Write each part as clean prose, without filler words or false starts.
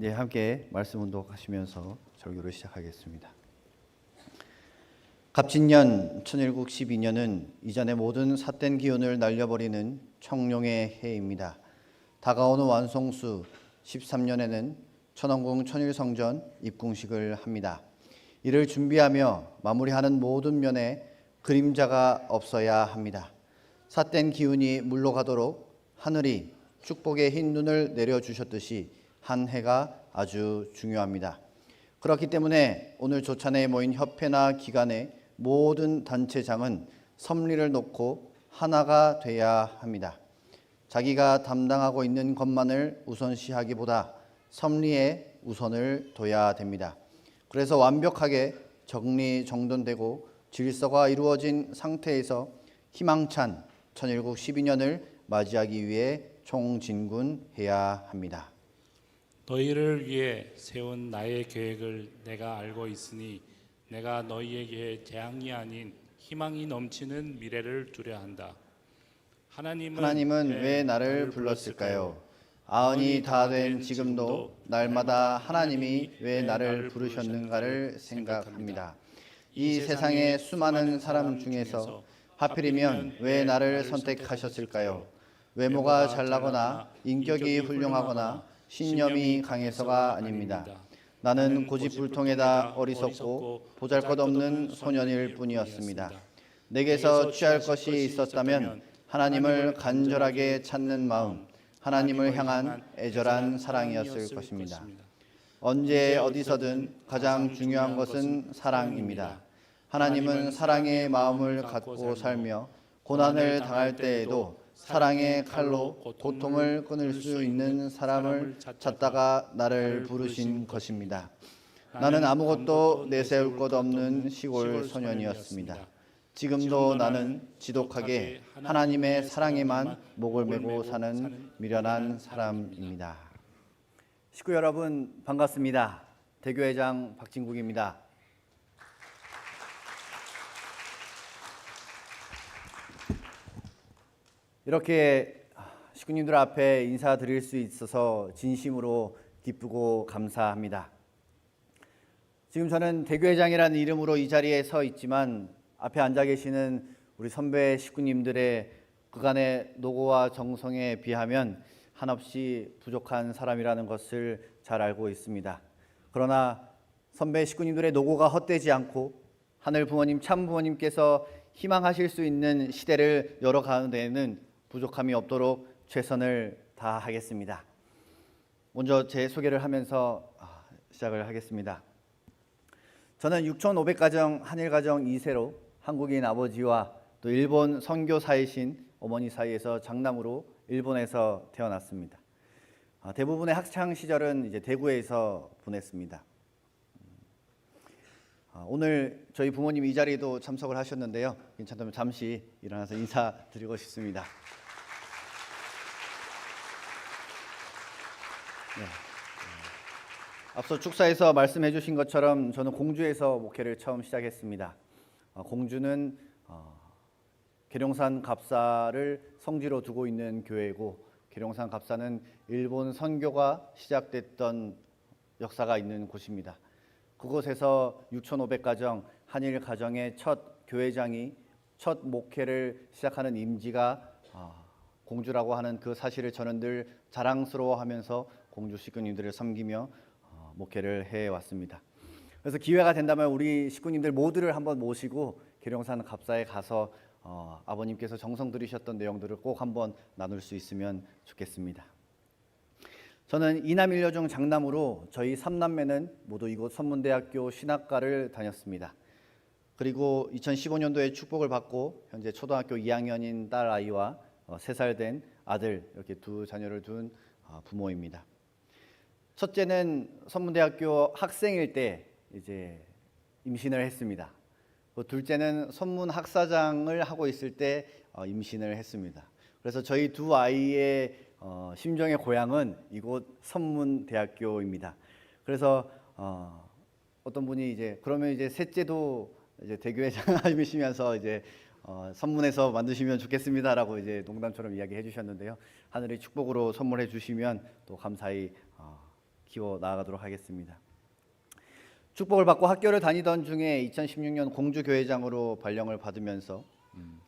예, 함께 말씀 운동하시면서 설교를 시작하겠습니다. 갑진년 천일국 12년은 이전의 모든 삿된 기운을 날려버리는 청룡의 해입니다. 다가오는 완송수 13년에는 천왕궁 천일성전 입궁식을 합니다. 이를 준비하며 마무리하는 모든 면에 그림자가 없어야 합니다. 삿된 기운이 물러가도록 하늘이 축복의 흰 눈을 내려주셨듯이 한 해가 아주 중요합니다. 그렇기 때문에 오늘 조찬회에 모인 협회나 기관의 모든 단체장은 섭리를 놓고 하나가 돼야 합니다. 자기가 담당하고 있는 것만을 우선시하기보다 섭리에 우선을 둬야 됩니다. 그래서 완벽하게 정리정돈되고 질서가 이루어진 상태에서 희망찬 천일국 12년을 맞이하기 위해 총진군해야 합니다. 너희를 위해 세운 나의 계획을 내가 알고 있으니 내가 너희에게 재앙이 아닌 희망이 넘치는 미래를 주려 한다. 하나님은 왜 나를 불렀을까요? 아흔이 다 된 지금도 날마다 하나님이 왜 나를 부르셨는가를 생각합니다. 이 세상의 수많은 사람 중에서 하필이면 왜 나를 선택하셨을까요? 외모가 잘나거나 인격이 훌륭하거나 신념이 강해서가 아닙니다. 나는 고집불통에다 어리석고 보잘것없는 소년일 뿐이었습니다. 내게서 취할 것이 있었다면 하나님을 간절하게 찾는 마음, 하나님을 향한 애절한 사랑이었을 것입니다. 언제 어디서든 가장 중요한 것은 사랑입니다. 하나님은 사랑의 마음을 갖고 살며 고난을 당할 때에도 사랑의 칼로 고통을 끊을 수 있는 사람을 찾다가 나를 부르신 것입니다. 나는 아무것도 내세울 것 없는 시골 소년이었습니다. 지금도 나는 지독하게 하나님의 사랑에만 목을 메고 사는 미련한 사람입니다. 식구 여러분 반갑습니다. 대교회장 박진국입니다. 이렇게 식구님들 앞에 인사드릴 수 있어서 진심으로 기쁘고 감사합니다. 지금 저는 대교회장이라는 이름으로 이 자리에 서 있지만 앞에 앉아 계시는 우리 선배 식구님들의 그간의 노고와 정성에 비하면 한없이 부족한 사람이라는 것을 잘 알고 있습니다. 그러나 선배 식구님들의 노고가 헛되지 않고 하늘 부모님 참 부모님께서 희망하실 수 있는 시대를 열어가는 데에는 부족함이 없도록 최선을 다하겠습니다. 먼저 제 소개를 하면서 시작을 하겠습니다. 저는 6,500가정 한일가정 2세로 한국인 아버지와 또 일본 선교사이신 어머니 사이에서 장남으로 일본에서 태어났습니다. 대부분의 학창 시절은 이제 대구에서 보냈습니다. 오늘 저희 부모님 이 자리에도 참석을 하셨는데요. 괜찮다면 잠시 일어나서 인사드리고 싶습니다. 네. 앞서 축사에서 말씀해 주신 것처럼 저는 공주에서 목회를 처음 시작했습니다. 공주는 계룡산 갑사를 성지로 두고 있는 교회고 계룡산 갑사는 일본 선교가 시작됐던 역사가 있는 곳입니다. 그곳에서 6,500가정 한일 가정의 첫 교회장이 첫 목회를 시작하는 임지가 공주라고 하는 그 사실을 저는 늘 자랑스러워하면서 공주 식구님들을 섬기며 목회를 해왔습니다. 그래서 기회가 된다면 우리 식구님들 모두를 한번 모시고 계룡산 갑사에 가서 아버님께서 정성 들이셨던 내용들을 꼭 한번 나눌 수 있으면 좋겠습니다. 저는 이남 일녀 중 장남으로 저희 3남매는 모두 이곳 선문대학교 신학과를 다녔습니다. 그리고 2015년도에 축복을 받고 현재 초등학교 2학년인 딸 아이와 3살 된 아들 이렇게 두 자녀를 둔 부모입니다. 첫째는 선문대학교 학생일 때 이제 임신을 했습니다. 둘째는 선문학사장을 하고 있을 때 임신을 했습니다. 그래서 저희 두 아이의 심정의 고향은 이곳 선문대학교입니다. 그래서 어떤 분이 이제 그러면 이제 셋째도 이제 대교회장님이시면서 이제 선문에서 만드시면 좋겠습니다라고 이제 농담처럼 이야기해 주셨는데요. 하늘의 축복으로 선물해 주시면 또 감사히 키워 나아가도록 하겠습니다. 축복을 받고 학교를 다니던 중에 2016년 공주교회장으로 발령을 받으면서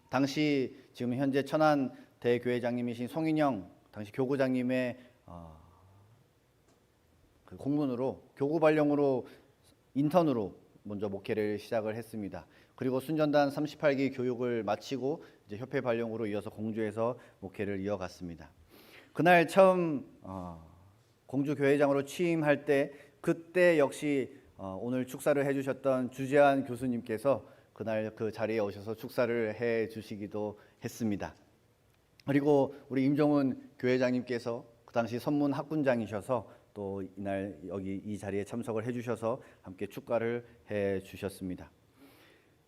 당시 지금 현재 천안 대교회장님이신 송인영 당시 교구장님의 그 공문으로 교구 발령으로 인턴으로 먼저 목회를 시작을 했습니다. 그리고 순전단 38기 교육을 마치고 이제 협회 발령으로 이어서 공주에서 목회를 이어갔습니다. 그날 처음 공주 교회장으로 취임할 때 그때 역시 오늘 축사를 해주셨던 주재환 교수님께서 그날 그 자리에 오셔서 축사를 해주시기도 했습니다. 그리고 우리 임종훈 교회장님께서 그 당시 선문 학군장이셔서 또 이날 여기 이 자리에 참석을 해주셔서 함께 축가를 해주셨습니다.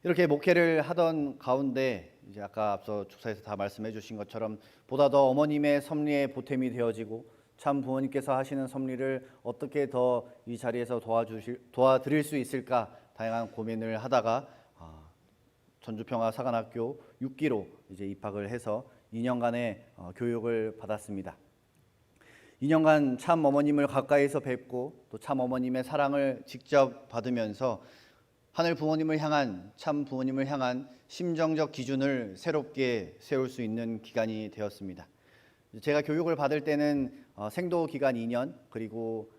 이렇게 목회를 하던 가운데 이제 아까 앞서 축사에서 다 말씀해주신 것처럼 보다 더 어머님의 섭리에 보탬이 되어지고 참 부모님께서 하시는 섭리를 어떻게 더 이 자리에서 도와드릴 수 있을까 다양한 고민을 하다가 전주평화 사관학교 6기로 이제 입학을 해서 2년간의 교육을 받았습니다. 2년간 참 어머님을 가까이서 뵙고 또 참 어머님의 사랑을 직접 받으면서 하늘 부모님을 향한 참 부모님을 향한 심정적 기준을 새롭게 세울 수 있는 기간이 되었습니다. 제가 교육을 받을 때는 생도 기간 2년 그리고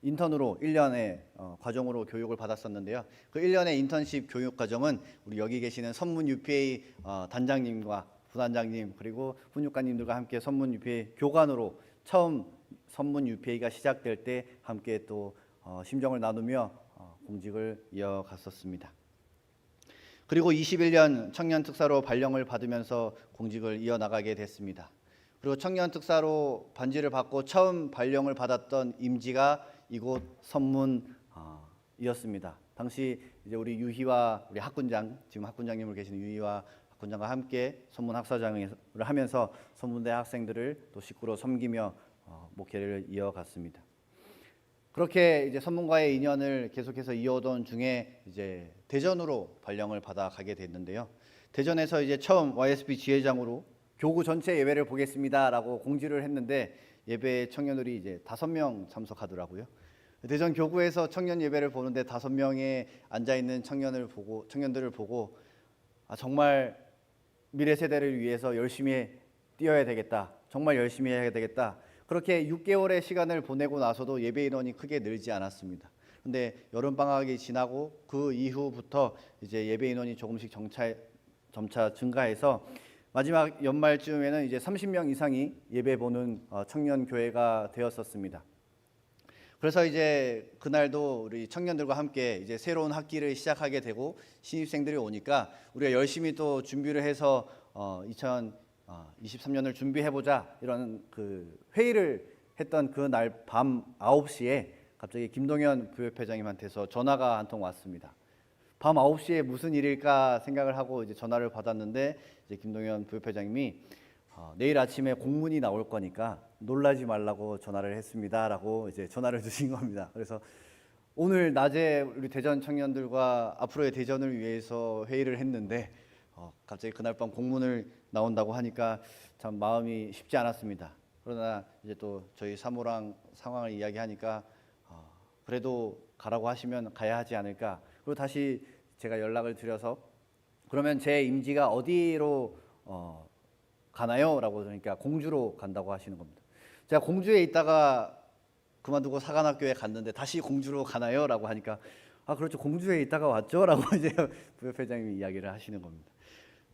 인턴으로 1년의 과정으로 교육을 받았었는데요. 그 1년의 인턴십 교육 과정은 우리 여기 계시는 선문 UPA 단장님과 부단장님 그리고 훈육관님들과 함께 선문 UPA 교관으로 처음 선문 UPA가 시작될 때 함께 또 심정을 나누며 공직을 이어갔었습니다. 그리고 21년 청년 특사로 발령을 받으면서 공직을 이어나가게 됐습니다. 그리고 청년 특사로 반지를 받고 처음 발령을 받았던 임지가 이곳 선문이었습니다. 당시 이제 우리 유희와 우리 학군장 지금 학군장님으로 계시는 유희와 학군장과 함께 선문 학사장을 하면서 선문대 학생들을 또 식구로 섬기며 목회를 이어갔습니다. 그렇게 이제 선문과의 인연을 계속해서 이어오던 중에 이제 대전으로 발령을 받아 가게 됐는데요. 대전에서 이제 처음 YSP 지회장으로 교구 전체 예배를 보겠습니다라고 공지를 했는데 예배에 청년들이 이제 5명 참석하더라고요. 대전 교구에서 청년 예배를 보는데 5명에 앉아 있는 청년들을 보고 정말 미래 세대를 위해서 열심히 뛰어야 되겠다. 정말 열심히 해야 되겠다. 그렇게 6개월의 시간을 보내고 나서도 예배 인원이 크게 늘지 않았습니다. 그런데 여름 방학이 지나고 그 이후부터 이제 예배 인원이 조금씩 점차 증가해서 마지막 연말쯤에는 이제 30명 이상이 예배 보는 청년 교회가 되었었습니다. 그래서 이제 그날도 우리 청년들과 함께 이제 새로운 학기를 시작하게 되고 신입생들이 오니까 우리가 열심히 또 준비를 해서 2023년을 준비해보자 이런 그 회의를 했던 그날 밤 9시에 갑자기 김동현 부협회장님한테서 전화가 한 통 왔습니다. 밤 9시에 무슨 일일까 생각을 하고 이제 전화를 받았는데 이제 김동현 부협회장님이 내일 아침에 공문이 나올 거니까 놀라지 말라고 전화를 했습니다라고 이제 전화를 주신 겁니다. 그래서 오늘 낮에 우리 대전 청년들과 앞으로의 대전을 위해서 회의를 했는데 갑자기 그날 밤 공문을 나온다고 하니까 참 마음이 쉽지 않았습니다. 그러나 이제 또 저희 사모랑 상황을 이야기하니까 그래도 가라고 하시면 가야 하지 않을까. 그리고 다시 제가 연락을 드려서 그러면 제 임지가 어디로 가나요? 라고 그러니까 공주로 간다고 하시는 겁니다. 제가 공주에 있다가 그만두고 사관학교에 갔는데 다시 공주로 가나요? 라고 하니까 그렇죠. 공주에 있다가 왔죠? 라고 이제 부협회장님이 이야기를 하시는 겁니다.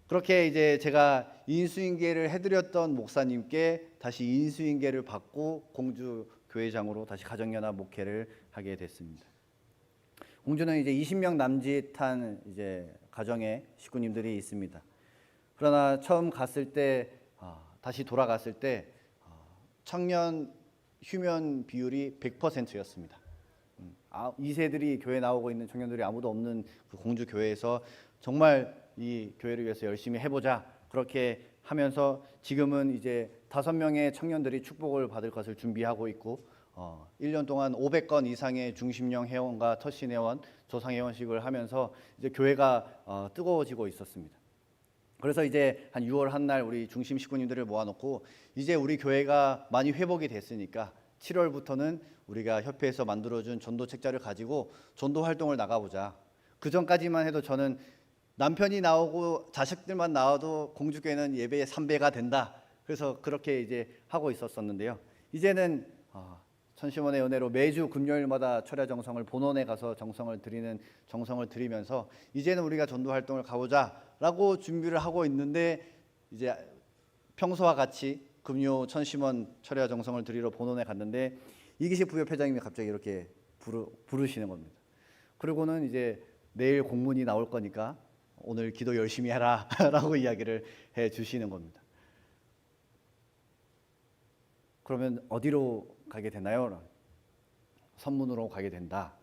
그렇게 이제 제가 인수인계를 해드렸던 목사님께 다시 인수인계를 받고 공주 교회장으로 다시 가정연합 목회를 하게 됐습니다. 공주는 이제 20명 남짓한 이제 가정의 식구님들이 있습니다. 그러나 처음 갔을 때 다시 돌아갔을 때 청년 휴면 비율이 100%였습니다. 2세들이 교회 나오고 있는 청년들이 아무도 없는 그 공주 교회에서 정말 이 교회를 위해서 열심히 해보자 그렇게 하면서 지금은 이제 5명의 청년들이 축복을 받을 것을 준비하고 있고 1년 동안 500건 이상의 중심령 회원과 터신 회원, 조상 회원식을 하면서 이제 교회가 뜨거워지고 있었습니다. 그래서 이제 한 6월 한 날 우리 중심 식구님들을 모아놓고 이제 우리 교회가 많이 회복이 됐으니까 7월부터는 우리가 협회에서 만들어준 전도 책자를 가지고 전도 활동을 나가보자. 그 전까지만 해도 저는 남편이 나오고 자식들만 나와도 공주교회는 예배의 3배가 된다. 그래서 그렇게 이제 하고 있었었는데요. 이제는 천시원의 은혜로 매주 금요일마다 철야 정성을 본원에 가서 정성을 드리면서 이제는 우리가 전도 활동을 가보자라고 준비를 하고 있는데, 이제 평소와 같이 금요 천시원 철야 정성을 드리러 본원에 갔는데 이기식 부협회장님이 갑자기 이렇게 부르시는 겁니다. 그리고는 이제 내일 공문이 나올 거니까 오늘 기도 열심히 해라 라고 이야기를 해 주시는 겁니다. 그러면 어디로 가게 되나요? 선문으로 가게 된다.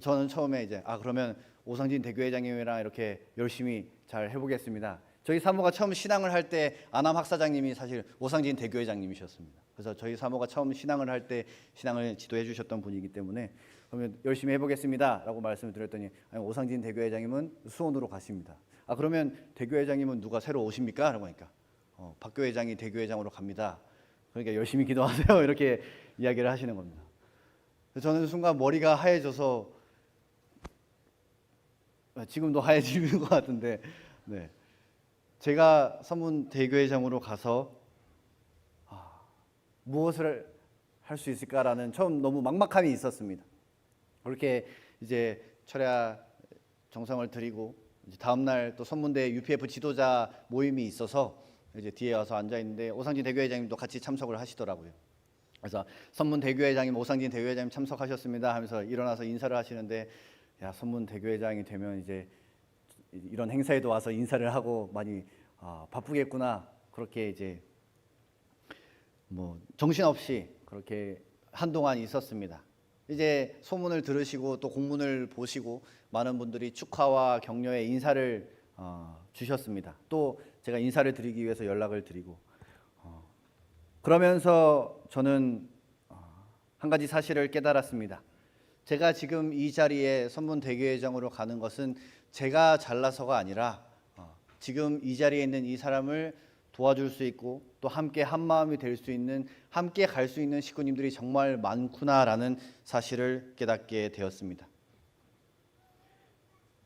저는 처음에 이제 그러면 오상진 대교회장님이랑 이렇게 열심히 잘 해보겠습니다. 저희 사모가 처음 신앙을 할 때 안암 학사장님이 사실 오상진 대교회장님이셨습니다. 그래서 저희 사모가 처음 신앙을 할 때 신앙을 지도해 주셨던 분이기 때문에 그러면 열심히 해보겠습니다 라고 말씀을 드렸더니 오상진 대교회장님은 수원으로 가십니다. 그러면 대교회장님은 누가 새로 오십니까? 라고 하니까 박교회장이 대교회장으로 갑니다. 그러니까 열심히 기도하세요 이렇게 이야기를 하시는 겁니다. 저는 순간 머리가 하얘져서, 지금도 하얘지는 것 같은데, 네. 제가 선문 대교회장으로 가서 무엇을 할 수 있을까라는 처음 너무 막막함이 있었습니다. 그렇게 이제 철야 정성을 드리고 이제 다음 날 또 선문대 UPF 지도자 모임이 있어서 이제 뒤에 와서 앉아 있는데 오상진 대교회장님도 같이 참석을 하시더라고요. 그래서 선문 대교회장님, 오상진 대교회장님 참석하셨습니다 하면서 일어나서 인사를 하시는데, 야, 선문 대교회장이 되면 이제 이런 행사에도 와서 인사를 하고 많이 바쁘겠구나, 그렇게 이제 뭐 정신없이 그렇게 한동안 있었습니다. 이제 소문을 들으시고 또 공문을 보시고 많은 분들이 축하와 격려의 인사를 주셨습니다. 또 제가 인사를 드리기 위해서 연락을 드리고, 그러면서 저는 한 가지 사실을 깨달았습니다. 제가 지금 이 자리에 선문 대교회장으로 가는 것은 제가 잘나서가 아니라 지금 이 자리에 있는 이 사람을 도와줄 수 있고 또 함께 한 마음이 될 수 있는, 함께 갈 수 있는 식구님들이 정말 많구나라는 사실을 깨닫게 되었습니다.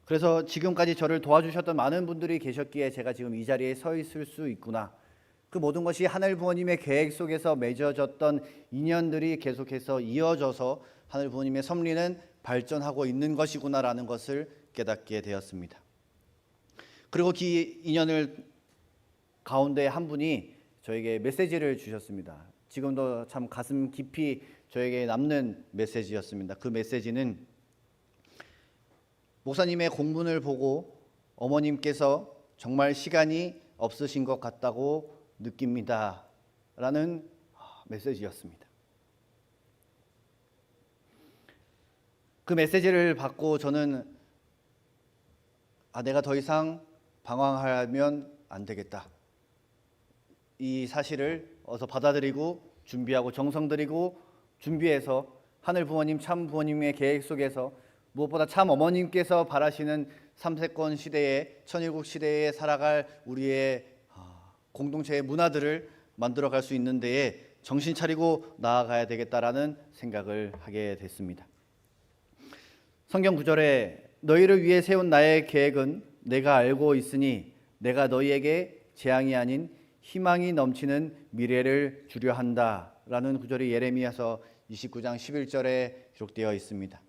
그래서 지금까지 저를 도와주셨던 많은 분들이 계셨기에 제가 지금 이 자리에 서 있을 수 있구나. 그 모든 것이 하늘 부모님의 계획 속에서 맺어졌던 인연들이 계속해서 이어져서 하늘 부모님의 섭리는 발전하고 있는 것이구나라는 것을 깨닫게 되었습니다. 그리고 그 인연을 가운데 한 분이 저에게 메시지를 주셨습니다. 지금도 참 가슴 깊이 저에게 남는 메시지였습니다. 그 메시지는 목사님의 공문을 보고 어머님께서 정말 시간이 없으신 것 같다고 느낍니다 라는 메시지였습니다. 그 메시지를 받고 저는 내가 더 이상 방황하면 안 되겠다. 이 사실을 어서 받아들이고 준비하고 정성 들이고 준비해서 하늘 부모님, 참 부모님의 계획 속에서 무엇보다 참 어머님께서 바라시는 3세권 시대에, 천일국 시대에 살아갈 우리의 공동체의 문화들을 만들어갈 수 있는 데에 정신 차리고 나아가야 되겠다라는 생각을 하게 됐습니다. 성경 구절에 너희를 위해 세운 나의 계획은 내가 알고 있으니 내가 너희에게 재앙이 아닌 희망이 넘치는 미래를 주려 한다라는 구절이 예레미야서 29장 11절에 기록되어 있습니다.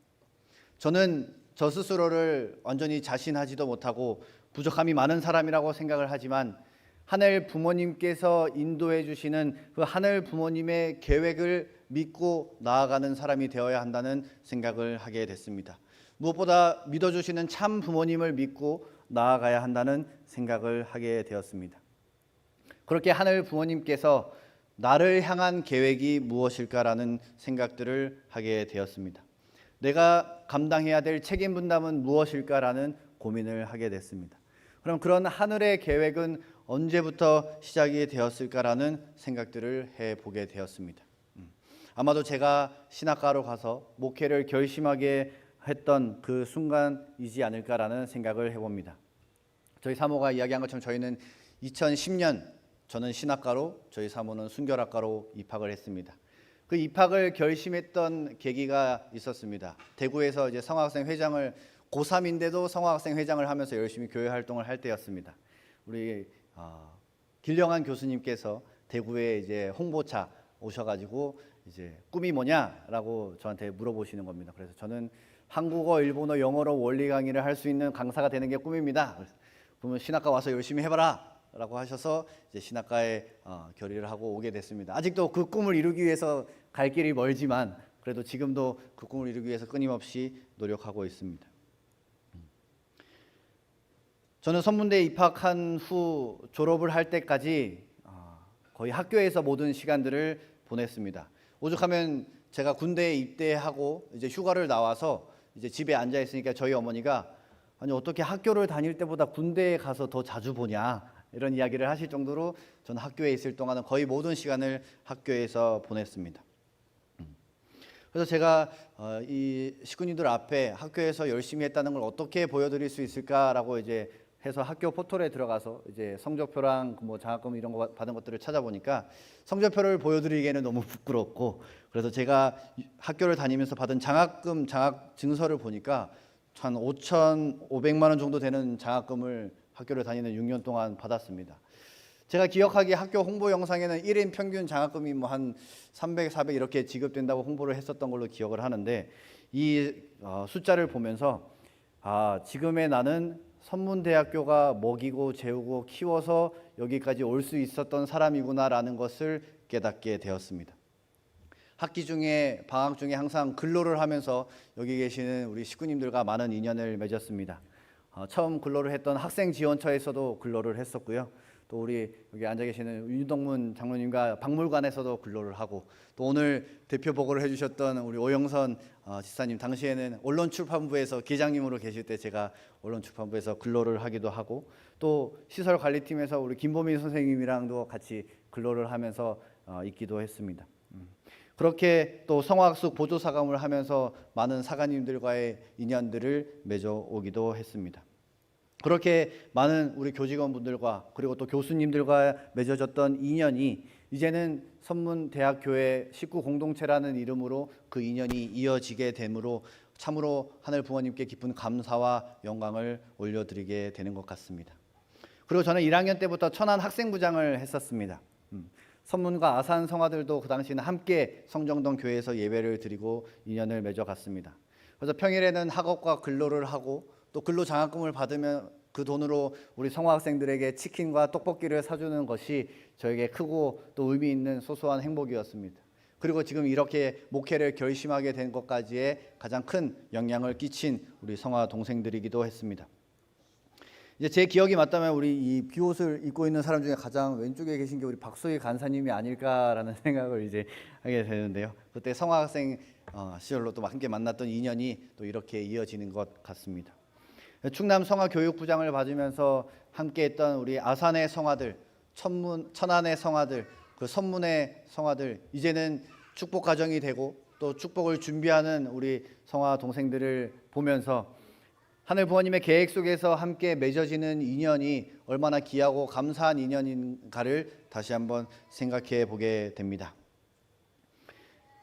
저는 저 스스로를 완전히 자신하지도 못하고 부족함이 많은 사람이라고 생각을 하지만 하늘 부모님께서 인도해 주시는 그 하늘 부모님의 계획을 믿고 나아가는 사람이 되어야 한다는 생각을 하게 됐습니다. 무엇보다 믿어주시는 참 부모님을 믿고 나아가야 한다는 생각을 하게 되었습니다. 그렇게 하늘 부모님께서 나를 향한 계획이 무엇일까라는 생각들을 하게 되었습니다. 내가 감당해야 될 책임 분담은 무엇일까라는 고민을 하게 됐습니다. 그럼 그런 하늘의 계획은 언제부터 시작이 되었을까라는 생각들을 해보게 되었습니다. 아마도 제가 신학과로 가서 목회를 결심하게 했던 그 순간이지 않을까라는 생각을 해봅니다. 저희 사모가 이야기한 것처럼 저희는 2010년 저는 신학과로, 저희 사모는 순결학과로 입학을 했습니다. 그 입학을 결심했던 계기가 있었습니다. 대구에서 이제 성화학생 회장을 고3인데도 성화학생 회장을 하면서 열심히 교회 활동을 할 때였습니다. 우리 길령한 교수님께서 대구에 이제 홍보차 오셔가지고 이제 꿈이 뭐냐라고 저한테 물어보시는 겁니다. 그래서 저는 한국어, 일본어, 영어로 원리 강의를 할 수 있는 강사가 되는 게 꿈입니다. 그러면 신학과 와서 열심히 해봐라라고 하셔서 이제 신학과에 결의를 하고 오게 됐습니다. 아직도 그 꿈을 이루기 위해서 갈 길이 멀지만 그래도 지금도 그 꿈을 이루기 위해서 끊임없이 노력하고 있습니다. 저는 선문대에 입학한 후 졸업을 할 때까지 거의 학교에서 모든 시간들을 보냈습니다. 오죽하면 제가 군대에 입대하고 이제 휴가를 나와서 이제 집에 앉아 있으니까 저희 어머니가 아니 어떻게 학교를 다닐 때보다 군대에 가서 더 자주 보냐 이런 이야기를 하실 정도로 저는 학교에 있을 동안은 거의 모든 시간을 학교에서 보냈습니다. 그래서 제가 이 식구님들 앞에 학교에서 열심히 했다는 걸 어떻게 보여드릴 수 있을까라고 이제 해서 학교 포털에 들어가서 이제 성적표랑 뭐 장학금 이런 거 받은 것들을 찾아보니까 성적표를 보여드리기에는 너무 부끄럽고 그래서 제가 학교를 다니면서 받은 장학금 장학 증서를 보니까 한 5,500만 원 정도 되는 장학금을 학교를 다니는 6년 동안 받았습니다. 제가 기억하기에 학교 홍보 영상에는 1인 평균 장학금이 뭐 한 300, 400 이렇게 지급된다고 홍보를 했었던 걸로 기억을 하는데 이 숫자를 보면서 지금의 나는 선문대학교가 먹이고 재우고 키워서 여기까지 올 수 있었던 사람이구나라는 것을 깨닫게 되었습니다. 학기 중에 방학 중에 항상 근로를 하면서 여기 계시는 우리 식구님들과 많은 인연을 맺었습니다. 처음 근로를 했던 학생지원처에서도 근로를 했었고요. 또 우리 여기 앉아 계시는 윤동문 장로님과 박물관에서도 근로를 하고 또 오늘 대표 보고를 해주셨던 우리 오영선 지사님 당시에는 언론출판부에서 기장님으로 계실 때 제가 언론출판부에서 근로를 하기도 하고 또 시설관리팀에서 우리 김보민 선생님이랑도 같이 근로를 하면서 있기도 했습니다. 그렇게 또 성화학숙 보조사감을 하면서 많은 사관님들과의 인연들을 맺어오기도 했습니다. 그렇게 많은 우리 교직원분들과 그리고 또 교수님들과 맺어졌던 인연이 이제는 선문대학교의 식구 공동체라는 이름으로 그 인연이 이어지게 되므로 참으로 하늘 부모님께 깊은 감사와 영광을 올려드리게 되는 것 같습니다. 그리고 저는 1학년 때부터 천안 학생부장을 했었습니다. 선문과 아산 성화들도 그 당시에는 함께 성정동 교회에서 예배를 드리고 인연을 맺어갔습니다. 그래서 평일에는 학업과 근로를 하고 또 근로 장학금을 받으면 그 돈으로 우리 성화학생들에게 치킨과 떡볶이를 사주는 것이 저에게 크고 또 의미 있는 소소한 행복이었습니다. 그리고 지금 이렇게 목회를 결심하게 된 것까지의 가장 큰 영향을 끼친 우리 성화 동생들이기도 했습니다. 이제 제 기억이 맞다면 우리 이 비옷을 입고 있는 사람 중에 가장 왼쪽에 계신 게 우리 박소희 간사님이 아닐까라는 생각을 이제 하게 되는데요. 그때 성화학생 시절로 또 함께 만났던 인연이 또 이렇게 이어지는 것 같습니다. 충남 성화교육부장을 받으면서 함께했던 우리 아산의 성화들, 천안의 성화들, 그 선문의 성화들 이제는 축복 가정이 되고 또 축복을 준비하는 우리 성화 동생들을 보면서 하늘 부모님의 계획 속에서 함께 맺어지는 인연이 얼마나 귀하고 감사한 인연인가를 다시 한번 생각해 보게 됩니다.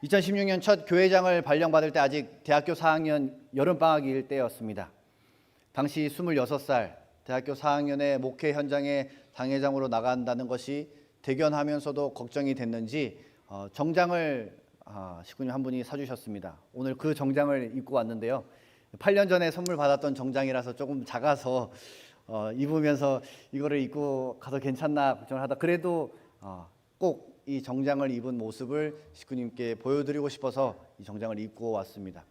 2016년 첫 교회장을 발령받을 때 아직 대학교 4학년 여름방학일 때였습니다. 당시 26살 대학교 4학년의 목회 현장에 당회장으로 나간다는 것이 대견하면서도 걱정이 됐는지 정장을 식구님 한 분이 사주셨습니다. 오늘 그 정장을 입고 왔는데요. 8년 전에 선물 받았던 정장이라서 조금 작아서 입으면서 이거를 입고 가도 괜찮나 걱정을 하다 그래도 꼭 이 정장을 입은 모습을 식구님께 보여드리고 싶어서 이 정장을 입고 왔습니다.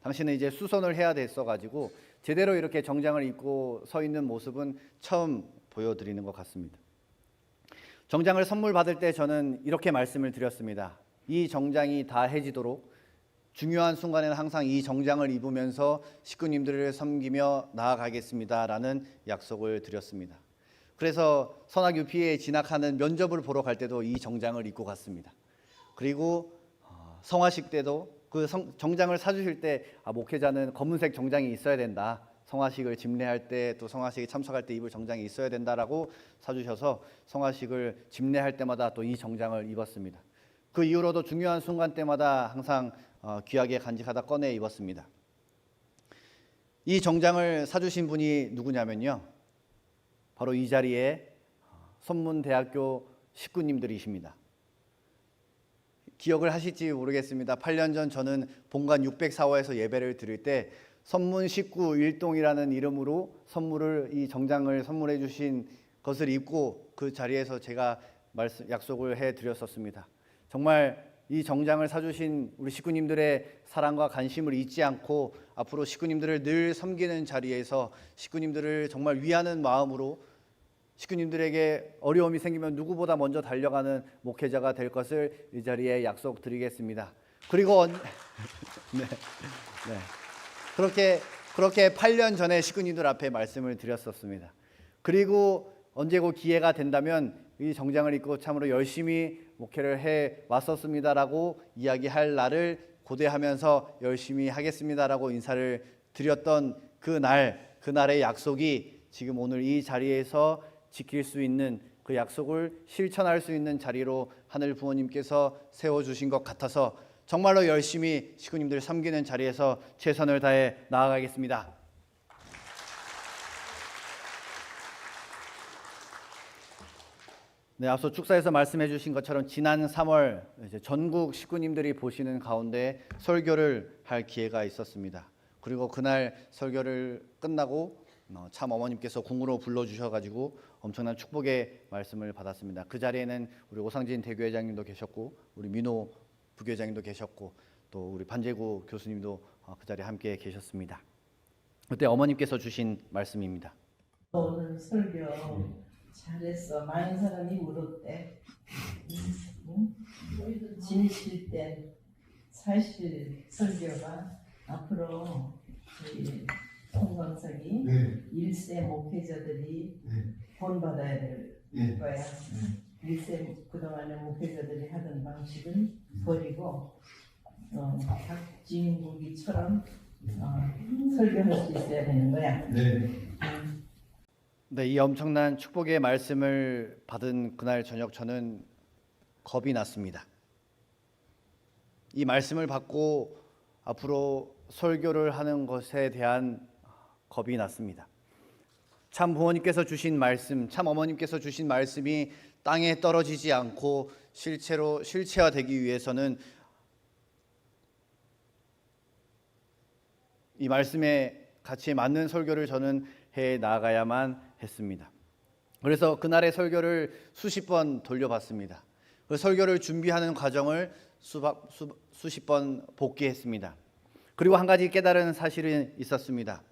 당신은 이제 수선을 해야 됐어가지고 제대로 이렇게 정장을 입고 서 있는 모습은 처음 보여드리는 것 같습니다. 정장을 선물 받을 때 저는 이렇게 말씀을 드렸습니다. 이 정장이 다 해지도록 중요한 순간에는 항상 이 정장을 입으면서 식구님들을 섬기며 나아가겠습니다라는 약속을 드렸습니다. 그래서 선악 UP에 진학하는 면접을 보러 갈 때도 이 정장을 입고 갔습니다. 그리고 성화식 때도 그 정장을 사주실 때 목회자는 검은색 정장이 있어야 된다. 성화식을 집례할 때 또 성화식에 참석할 때 입을 정장이 있어야 된다라고 사주셔서 성화식을 집례할 때마다 또 이 정장을 입었습니다. 그 이후로도 중요한 순간 때마다 항상 귀하게 간직하다 꺼내 입었습니다. 이 정장을 사주신 분이 누구냐면요, 바로 이 자리에 선문대학교 식구님들이십니다. 기억을 하실지 모르겠습니다. 8년 전 저는 본관 604호에서 예배를 드릴 때 선문 식구 일동이라는 이름으로 이 정장을 선물해 주신 것을 입고 그 자리에서 제가 약속을 해 드렸었습니다. 정말 이 정장을 사주신 우리 식구님들의 사랑과 관심을 잊지 않고 앞으로 식구님들을 늘 섬기는 자리에서 식구님들을 정말 위하는 마음으로 식구님들에게 어려움이 생기면 누구보다 먼저 달려가는 목회자가 될 것을 이 자리에 약속드리겠습니다. 그리고 네. 그렇게 8년 전에 식구님들 앞에 말씀을 드렸었습니다. 그리고 언제고 기회가 된다면 이 정장을 입고 참으로 열심히 목회를 해 왔었습니다라고 이야기할 날을 고대하면서 열심히 하겠습니다라고 인사를 드렸던 그날의 약속이 지금 오늘 이 자리에서 지킬 수 있는, 그 약속을 실천할 수 있는 자리로 하늘 부모님께서 세워주신 것 같아서 정말로 열심히 식구님들 섬기는 자리에서 최선을 다해 나아가겠습니다. 네, 앞서 축사에서 말씀해 주신 것처럼 지난 3월 전국 식구님들이 보시는 가운데 설교를 할 기회가 있었습니다. 그리고 그날 설교를 끝나고 참 어머님께서 궁으로 불러주셔가지고 엄청난 축복의 말씀을 받았습니다. 그 자리에는 우리 오상진 대교회장님도 계셨고 우리 민호 부교장님도 계셨고 또 우리 반재구 교수님도 그 자리에 함께 계셨습니다. 그때 어머님께서 주신 말씀입니다. 오늘 설교 잘했어. 많은 사람이 울었대. 진실된 사실 설교가 앞으로 저희 송광석이 일세 목회자들이 본받아야 될 거야. 일세 그동안의 목회자들이 하던 방식을 버리고 박진국이처럼 설교할 수 있어야 되는 거야. 네, 이 엄청난 축복의 말씀을 받은 그날 저녁 저는 겁이 났습니다. 이 말씀을 받고 앞으로 설교를 하는 것에 대한 겁이 났습니다. 참 부모님께서 주신 말씀, 참 어머님께서 주신 말씀이 땅에 떨어지지 않고 실체화되기 위해서는 이 말씀의 가치에 맞는 설교를 저는 해 나가야만 했습니다. 그래서 그날의 설교를 수십 번 돌려봤습니다. 그 설교를 준비하는 과정을 수십 번 복기했습니다. 그리고 한 가지 깨달은 사실이 있었습니다.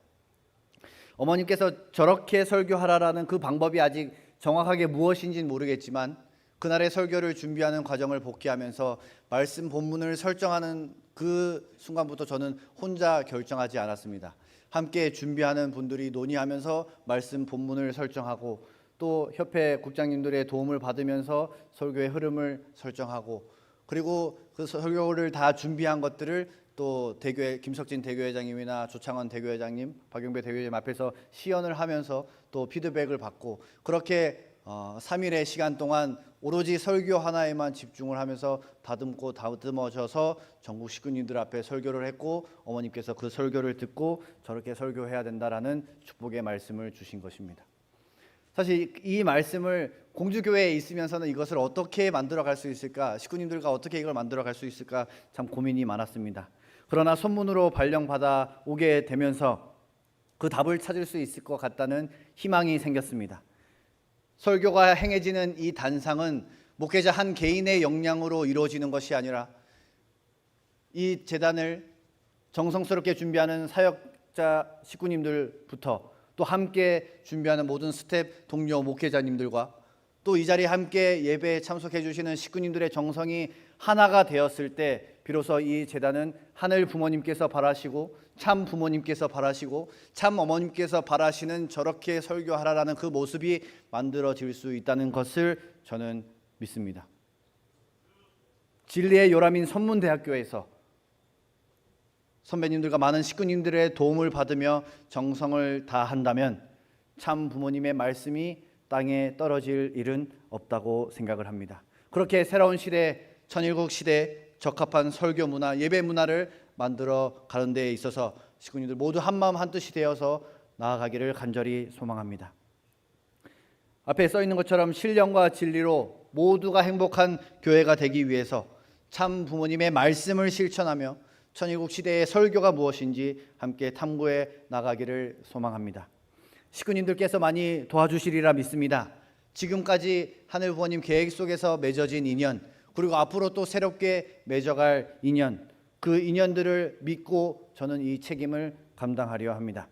어머님께서 저렇게 설교하라라는 그 방법이 아직 정확하게 무엇인지는 모르겠지만 그날의 설교를 준비하는 과정을 복기하면서 말씀 본문을 설정하는 그 순간부터 저는 혼자 결정하지 않았습니다. 함께 준비하는 분들이 논의하면서 말씀 본문을 설정하고 또 협회 국장님들의 도움을 받으면서 설교의 흐름을 설정하고 그리고 그 설교를 다 준비한 것들을 또 대교회 김석진 대교회장님이나 조창원 대교회장님, 박용배 대교회장님 앞에서 시연을 하면서 또 피드백을 받고 그렇게 3일의 시간 동안 오로지 설교 하나에만 집중을 하면서 다듬고 다듬어져서 전국 식구님들 앞에 설교를 했고 어머님께서 그 설교를 듣고 저렇게 설교해야 된다라는 축복의 말씀을 주신 것입니다. 사실 이 말씀을 공주교회에 있으면서는 이것을 어떻게 만들어갈 수 있을까, 식구님들과 어떻게 이걸 만들어갈 수 있을까 참 고민이 많았습니다. 그러나 선문으로 발령받아 오게 되면서 그 답을 찾을 수 있을 것 같다는 희망이 생겼습니다. 설교가 행해지는 이 단상은 목회자 한 개인의 역량으로 이루어지는 것이 아니라 이 재단을 정성스럽게 준비하는 사역자 식구님들부터 또 함께 준비하는 모든 스텝 동료 목회자님들과 또 이 자리에 함께 예배에 참석해 주시는 식구님들의 정성이 하나가 되었을 때 비로소 이 재단은 하늘 부모님께서 바라시고 참 부모님께서 바라시고 참 어머님께서 바라시는 저렇게 설교하라라는 그 모습이 만들어질 수 있다는 것을 저는 믿습니다. 진리의 요람인 선문대학교에서 선배님들과 많은 식구님들의 도움을 받으며 정성을 다한다면 참 부모님의 말씀이 땅에 떨어질 일은 없다고 생각을 합니다. 그렇게 새로운 시대 천일국 시대에 적합한 설교 문화, 예배 문화를 만들어 가는 데 있어서 식구님들 모두 한마음 한뜻이 되어서 나아가기를 간절히 소망합니다. 앞에 써 있는 것처럼 신령과 진리로 모두가 행복한 교회가 되기 위해서 참 부모님의 말씀을 실천하며 천일국 시대의 설교가 무엇인지 함께 탐구해 나가기를 소망합니다. 식구님들께서 많이 도와주시리라 믿습니다. 지금까지 하늘 부모님 계획 속에서 맺어진 인연, 그리고 앞으로 또 새롭게 맺어갈 인연, 그 인연들을 믿고 저는 이 책임을 감당하려 합니다.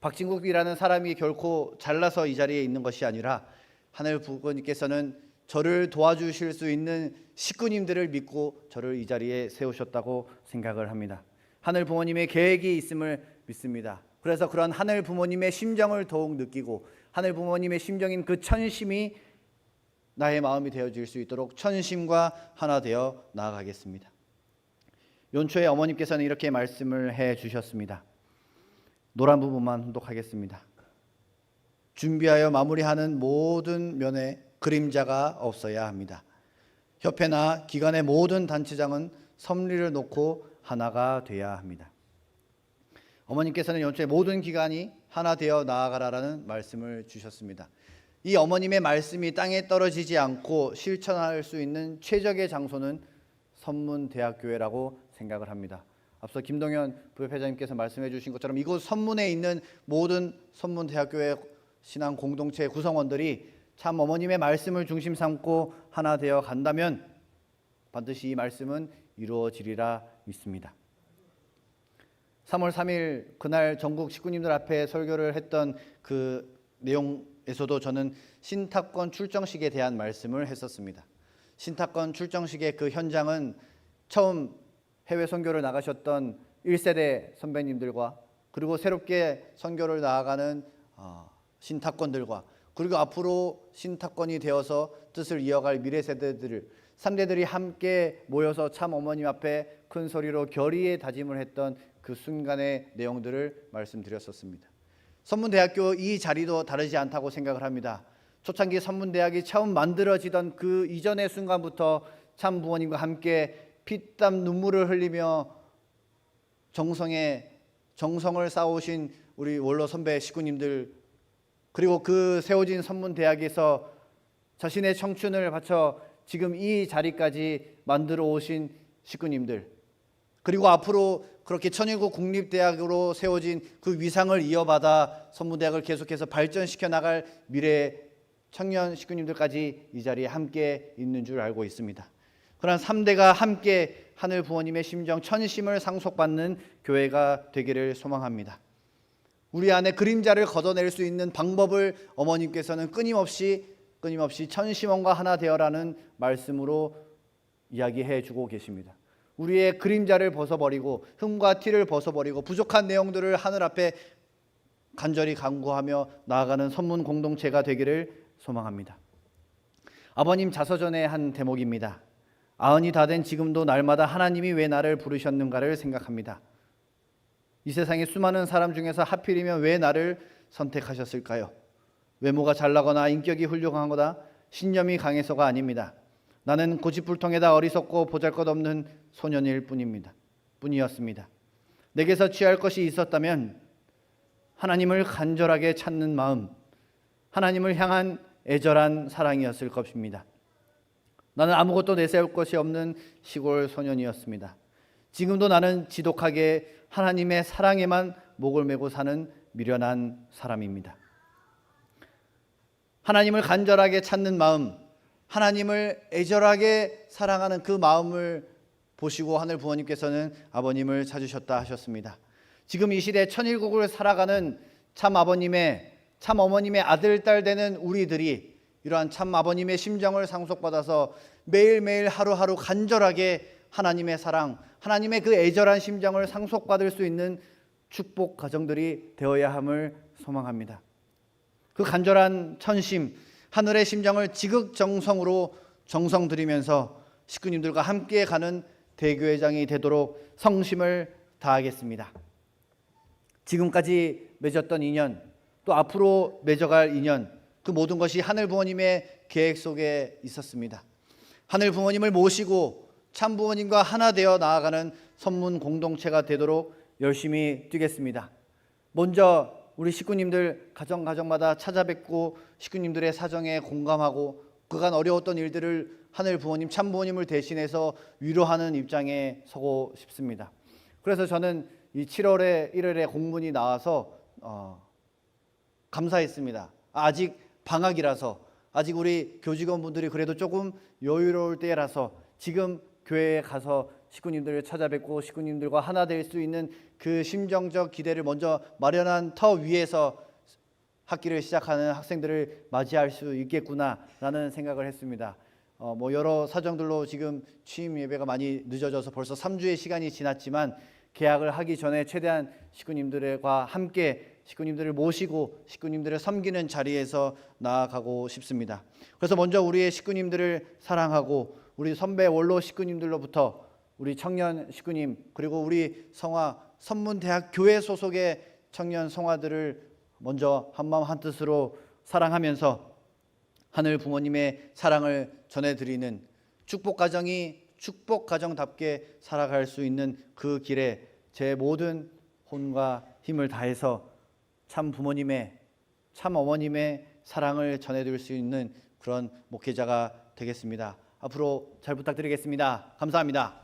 박진국이라는 사람이 결코 잘나서 이 자리에 있는 것이 아니라 하늘 부모님께서는 저를 도와주실 수 있는 식구님들을 믿고 저를 이 자리에 세우셨다고 생각을 합니다. 하늘 부모님의 계획이 있음을 믿습니다. 그래서 그런 하늘 부모님의 심정을 더욱 느끼고 하늘 부모님의 심정인 그 천심이 나의 마음이 되어질 수 있도록 천심과 하나 되어 나아가겠습니다. 연초에 어머님께서는 이렇게 말씀을 해 주셨습니다. 노란 부분만 혼독하겠습니다. 준비하여 마무리하는 모든 면에 그림자가 없어야 합니다. 협회나 기관의 모든 단체장은 섭리를 놓고 하나가 돼야 합니다. 어머님께서는 연초에 모든 기관이 하나 되어 나아가라라는 말씀을 주셨습니다. 이 어머님의 말씀이 땅에 떨어지지 않고 실천할 수 있는 최적의 장소는 선문대학교회라고 생각을 합니다. 앞서 김동현 부회장님께서 말씀해 주신 것처럼 이곳 선문에 있는 모든 선문대학교회 신앙 공동체 구성원들이 참 어머님의 말씀을 중심 삼고 하나 되어 간다면 반드시 이 말씀은 이루어지리라 믿습니다. 3월 3일 그날 전국 식구님들 앞에 설교를 했던 그 내용에서도 저는 신탁권 출정식에 대한 말씀을 했었습니다. 신탁권 출정식의 그 현장은 처음 해외 선교를 나가셨던 1세대 선배님들과 그리고 새롭게 선교를 나아가는 신탁권들과 그리고 앞으로 신탁권이 되어서 뜻을 이어갈 미래 세대들 3대들이 함께 모여서 참 어머님 앞에 큰 소리로 결의의 다짐을 했던 그 순간의 내용들을 말씀드렸었습니다. 선문대학교 이 자리도 다르지 않다고 생각을 합니다. 초창기 선문대학이 처음 만들어지던 그 이전의 순간부터 참 부모님과 함께 피땀 눈물을 흘리며 정성을 쌓아오신 우리 원로 선배 식구님들 그리고 그 세워진 선문대학에서 자신의 청춘을 바쳐 지금 이 자리까지 만들어 오신 식구님들 그리고 앞으로 그렇게 천일국 국립대학으로 세워진 그 위상을 이어받아 선문대학을 계속해서 발전시켜 나갈 미래 청년 식구님들까지 이 자리에 함께 있는 줄 알고 있습니다. 그러한 3대가 함께 하늘 부모님의 심정 천심을 상속받는 교회가 되기를 소망합니다. 우리 안에 그림자를 걷어낼 수 있는 방법을 어머님께서는 끊임없이 천심원과 하나 되어라는 말씀으로 이야기해 주고 계십니다. 우리의 그림자를 벗어버리고 흠과 티를 벗어버리고 부족한 내용들을 하늘 앞에 간절히 간구하며 나아가는 선문 공동체가 되기를 소망합니다. 아버님 자서전의 한 대목입니다. 90이 다 된 지금도 날마다 하나님이 왜 나를 부르셨는가를 생각합니다. 이 세상의 수많은 사람 중에서 하필이면 왜 나를 선택하셨을까요? 외모가 잘나거나 인격이 훌륭하거나 신념이 강해서가 아닙니다. 나는 고집불통에다 어리석고 보잘것없는 소년일 뿐이었습니다. 내게서 취할 것이 있었다면 하나님을 간절하게 찾는 마음, 하나님을 향한 애절한 사랑이었을 것입니다. 나는 아무것도 내세울 것이 없는 시골 소년이었습니다. 지금도 나는 지독하게 하나님의 사랑에만 목을 메고 사는 미련한 사람입니다. 하나님을 간절하게 찾는 마음, 하나님을 애절하게 사랑하는 그 마음을 보시고 하늘 부모님께서는 아버님을 찾으셨다 하셨습니다. 지금 이 시대 천일국을 살아가는 참 아버님의 참 어머님의 아들, 딸 되는 우리들이 이러한 참 아버님의 심정을 상속받아서 매일매일 하루하루 간절하게 하나님의 사랑, 하나님의 그 애절한 심정을 상속받을 수 있는 축복 가정들이 되어야 함을 소망합니다. 그 간절한 천심, 하늘의 심정을 지극정성으로 정성 들이면서 식구님들과 함께 가는 대교회장이 되도록 성심을 다하겠습니다. 지금까지 맺었던 인연, 또 앞으로 맺어갈 인연, 그 모든 것이 하늘 부모님의 계획 속에 있었습니다. 하늘 부모님을 모시고 참 부모님과 하나 되어 나아가는 선문 공동체가 되도록 열심히 뛰겠습니다. 먼저 우리 식구님들 가정마다 찾아뵙고 식구님들의 사정에 공감하고 그간 어려웠던 일들을 하늘 부모님, 참 부모님을 대신해서 위로하는 입장에 서고 싶습니다. 그래서 저는 이 7월에 1월에 공문이 나와서 감사했습니다. 아직 방학이라서, 아직 우리 교직원분들이 그래도 조금 여유로울 때라서 지금 교회에 가서 식구님들을 찾아뵙고 식구님들과 하나 될 수 있는 그 심정적 기대를 먼저 마련한 터 위에서 학기를 시작하는 학생들을 맞이할 수 있겠구나라는 생각을 했습니다. 여러 사정들로 지금 취임 예배가 많이 늦어져서 벌써 3주의 시간이 지났지만 개학을 하기 전에 최대한 식구님들과 함께 식구님들을 모시고 식구님들을 섬기는 자리에서 나아가고 싶습니다. 그래서 먼저 우리의 식구님들을 사랑하고 우리 선배 원로 식구님들로부터 우리 청년 식구님 그리고 우리 성화 선문대학 교회 소속의 청년 성화들을 먼저 한마음 한뜻으로 사랑하면서 하늘 부모님의 사랑을 전해드리는 축복가정이 축복가정답게 살아갈 수 있는 그 길에 제 모든 혼과 힘을 다해서 참 부모님의 참 어머님의 사랑을 전해드릴 수 있는 그런 목회자가 되겠습니다. 앞으로 잘 부탁드리겠습니다. 감사합니다.